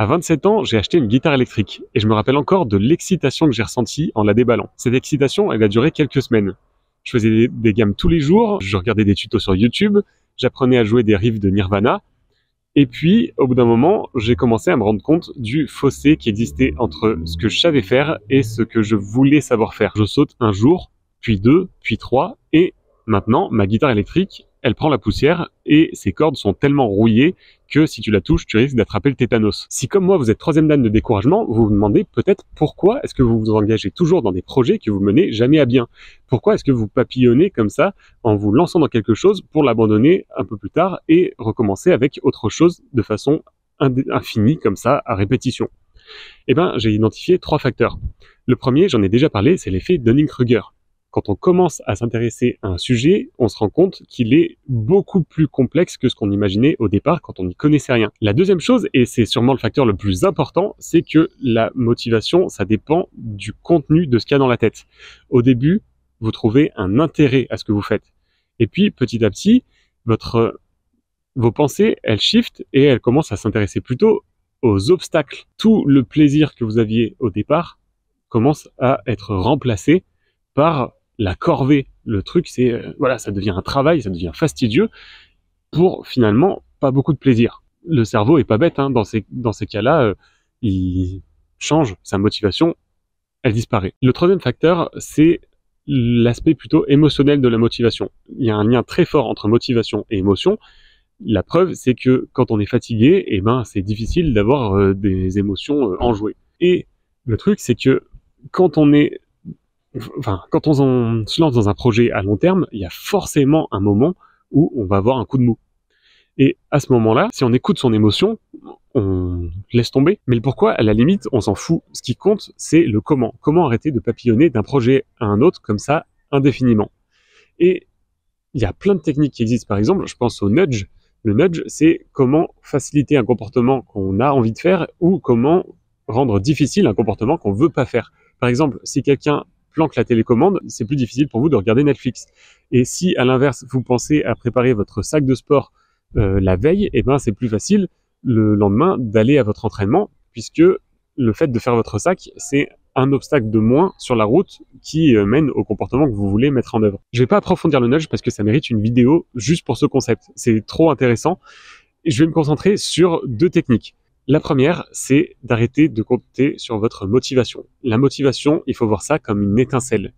À 27 ans, j'ai acheté une guitare électrique et je me rappelle encore de l'excitation que j'ai ressentie en la déballant. Cette excitation, elle a duré quelques semaines. Je faisais des gammes tous les jours, je regardais des tutos sur YouTube, j'apprenais à jouer des riffs de Nirvana. Et puis, au bout d'un moment, j'ai commencé à me rendre compte du fossé qui existait entre ce que je savais faire et ce que je voulais savoir faire. Je saute un jour, puis deux, puis trois, et maintenant, ma guitare électrique, elle prend la poussière et ses cordes sont tellement rouillées que si tu la touches, tu risques d'attraper le tétanos. Si comme moi, vous êtes troisième dan de découragement, vous vous demandez peut-être pourquoi est-ce que vous vous engagez toujours dans des projets que vous menez jamais à bien. Pourquoi est-ce que vous papillonnez comme ça en vous lançant dans quelque chose pour l'abandonner un peu plus tard et recommencer avec autre chose de façon infinie comme ça, à répétition. Eh bien, j'ai identifié 3 facteurs. Le premier, j'en ai déjà parlé, c'est l'effet Dunning-Kruger. Quand on commence à s'intéresser à un sujet, on se rend compte qu'il est beaucoup plus complexe que ce qu'on imaginait au départ quand on n'y connaissait rien. La deuxième chose, et c'est sûrement le facteur le plus important, c'est que la motivation, ça dépend du contenu de ce qu'il y a dans la tête. Au début, vous trouvez un intérêt à ce que vous faites. Et puis, petit à petit, vos pensées, elles shiftent et elles commencent à s'intéresser plutôt aux obstacles. Tout le plaisir que vous aviez au départ commence à être remplacé par la corvée. Le truc, c'est, voilà, ça devient un travail, ça devient fastidieux pour finalement pas beaucoup de plaisir. Le cerveau est pas bête, hein, dans ces cas-là, il change, sa motivation, elle disparaît. Le troisième facteur, c'est l'aspect plutôt émotionnel de la motivation. Il y a un lien très fort entre motivation et émotion. La preuve, c'est que quand on est fatigué, eh ben, c'est difficile d'avoir des émotions enjouées. Et le truc, c'est que quand on se lance dans un projet à long terme, il y a forcément un moment où on va avoir un coup de mou. Et à ce moment-là, si on écoute son émotion, on laisse tomber. Mais le pourquoi, à la limite, on s'en fout. Ce qui compte, c'est le comment. Comment arrêter de papillonner d'un projet à un autre comme ça, indéfiniment. Et il y a plein de techniques qui existent. Par exemple, je pense au nudge. Le nudge, c'est comment faciliter un comportement qu'on a envie de faire ou comment rendre difficile un comportement qu'on veut pas faire. Par exemple, si quelqu'un planque la télécommande, c'est plus difficile pour vous de regarder Netflix. Et si, à l'inverse, vous pensez à préparer votre sac de sport la veille, eh ben, c'est plus facile le lendemain d'aller à votre entraînement, puisque le fait de faire votre sac, c'est un obstacle de moins sur la route qui mène au comportement que vous voulez mettre en œuvre. Je vais pas approfondir le nudge parce que ça mérite une vidéo juste pour ce concept. C'est trop intéressant. Et je vais me concentrer sur 2 techniques. La première, c'est d'arrêter de compter sur votre motivation. La motivation, il faut voir ça comme une étincelle.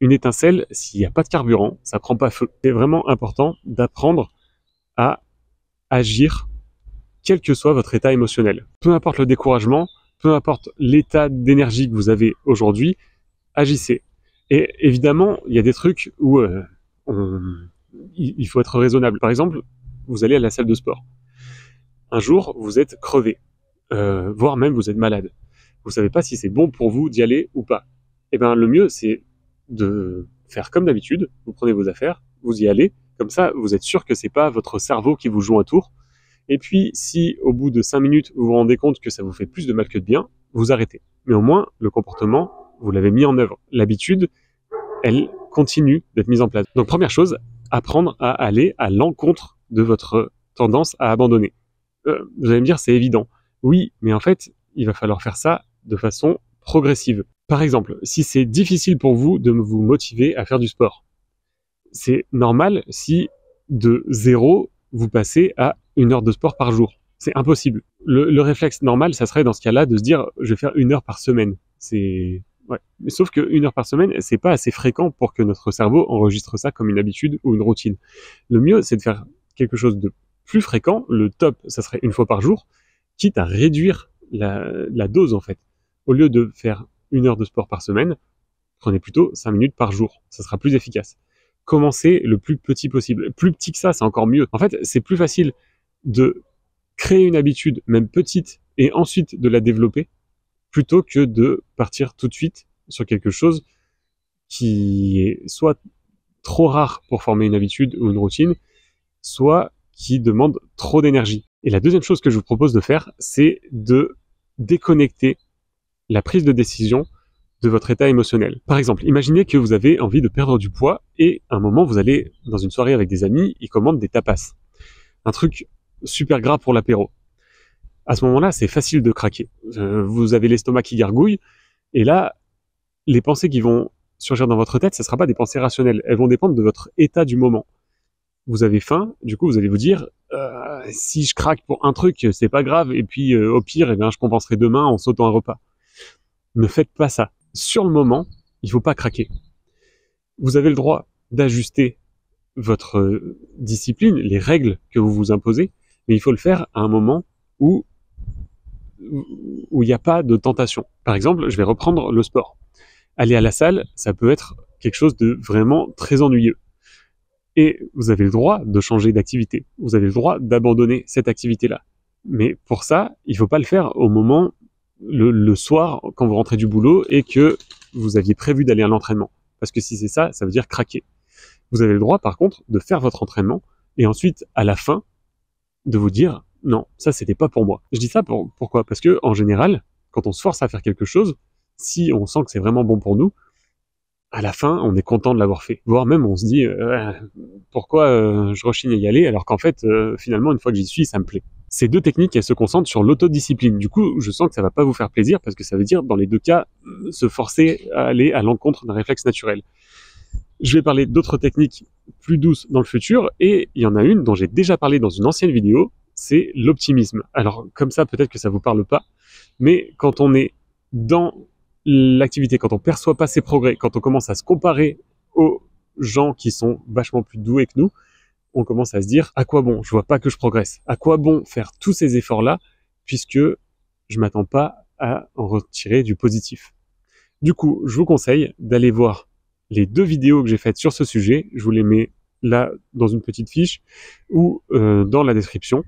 Une étincelle, s'il n'y a pas de carburant, ça prend pas feu. C'est vraiment important d'apprendre à agir, quel que soit votre état émotionnel. Peu importe le découragement, peu importe l'état d'énergie que vous avez aujourd'hui, agissez. Et évidemment, il y a des trucs où il faut être raisonnable. Par exemple, vous allez à la salle de sport. Un jour, vous êtes crevé, voire même vous êtes malade. Vous savez pas si c'est bon pour vous d'y aller ou pas. Eh bien, le mieux, c'est de faire comme d'habitude. Vous prenez vos affaires, vous y allez. Comme ça, vous êtes sûr que c'est pas votre cerveau qui vous joue un tour. Et puis, si au bout de 5 minutes, vous vous rendez compte que ça vous fait plus de mal que de bien, vous arrêtez. Mais au moins, le comportement, vous l'avez mis en œuvre. L'habitude, elle continue d'être mise en place. Donc, première chose, apprendre à aller à l'encontre de votre tendance à abandonner. Vous allez me dire, c'est évident. Oui, mais en fait, il va falloir faire ça de façon progressive. Par exemple, si c'est difficile pour vous de vous motiver à faire du sport, c'est normal si de 0, vous passez à 1 heure de sport par jour. C'est impossible. Le réflexe normal, ça serait dans ce cas-là de se dire je vais faire 1 heure par semaine. Ouais. Mais sauf que 1 heure par semaine, c'est pas assez fréquent pour que notre cerveau enregistre ça comme une habitude ou une routine. Le mieux, c'est de faire quelque chose de plus fréquent. Le top, ça serait 1 fois par jour, quitte à réduire la dose en fait. Au lieu de faire 1 heure de sport par semaine, prenez plutôt 5 minutes par jour. Ça sera plus efficace. Commencez le plus petit possible. Plus petit que ça, c'est encore mieux. En fait, c'est plus facile de créer une habitude, même petite, et ensuite de la développer, plutôt que de partir tout de suite sur quelque chose qui est soit trop rare pour former une habitude ou une routine, soit qui demande trop d'énergie. Et la deuxième chose que je vous propose de faire, c'est de déconnecter la prise de décision de votre état émotionnel. Par exemple, imaginez que vous avez envie de perdre du poids et à un moment vous allez dans une soirée avec des amis, ils commandent des tapas. Un truc super gras pour l'apéro. À ce moment-là, c'est facile de craquer. Vous avez l'estomac qui gargouille, et là, les pensées qui vont surgir dans votre tête, ce ne sera pas des pensées rationnelles. Elles vont dépendre de votre état du moment. Vous avez faim, du coup, vous allez vous dire si je craque pour un truc, c'est pas grave, et puis au pire, eh bien, je compenserai demain en sautant un repas. Ne faites pas ça. Sur le moment, il ne faut pas craquer. Vous avez le droit d'ajuster votre discipline, les règles que vous vous imposez, mais il faut le faire à un moment où il n'y a pas de tentation. Par exemple, je vais reprendre le sport. Aller à la salle, ça peut être quelque chose de vraiment très ennuyeux. Et vous avez le droit de changer d'activité. Vous avez le droit d'abandonner cette activité-là. Mais pour ça, il ne faut pas le faire au moment, le soir, quand vous rentrez du boulot et que vous aviez prévu d'aller à l'entraînement. Parce que si c'est ça, ça veut dire craquer. Vous avez le droit, par contre, de faire votre entraînement et ensuite, à la fin, de vous dire « Non, ça, c'était pas pour moi ». Je dis ça pourquoi ? Parce que, en général, quand on se force à faire quelque chose, si on sent que c'est vraiment bon pour nous, à la fin, on est content de l'avoir fait. Voire même, on se dit pourquoi je rechigne à y aller, alors qu'en fait, finalement, une fois que j'y suis, ça me plaît. Ces deux techniques, elles se concentrent sur l'autodiscipline. Du coup, je sens que ça va pas vous faire plaisir, parce que ça veut dire, dans les deux cas, se forcer à aller à l'encontre d'un réflexe naturel. Je vais parler d'autres techniques plus douces dans le futur, et il y en a une dont j'ai déjà parlé dans une ancienne vidéo, c'est l'optimisme. Alors, comme ça, peut-être que ça vous parle pas, mais quand on est dans l'activité, quand on perçoit pas ses progrès, quand on commence à se comparer aux gens qui sont vachement plus doués que nous, on commence à se dire à quoi bon, je vois pas que je progresse, à quoi bon faire tous ces efforts-là, puisque je m'attends pas à en retirer du positif. Du coup, je vous conseille d'aller voir les deux vidéos que j'ai faites sur ce sujet, je vous les mets là dans une petite fiche ou dans la description.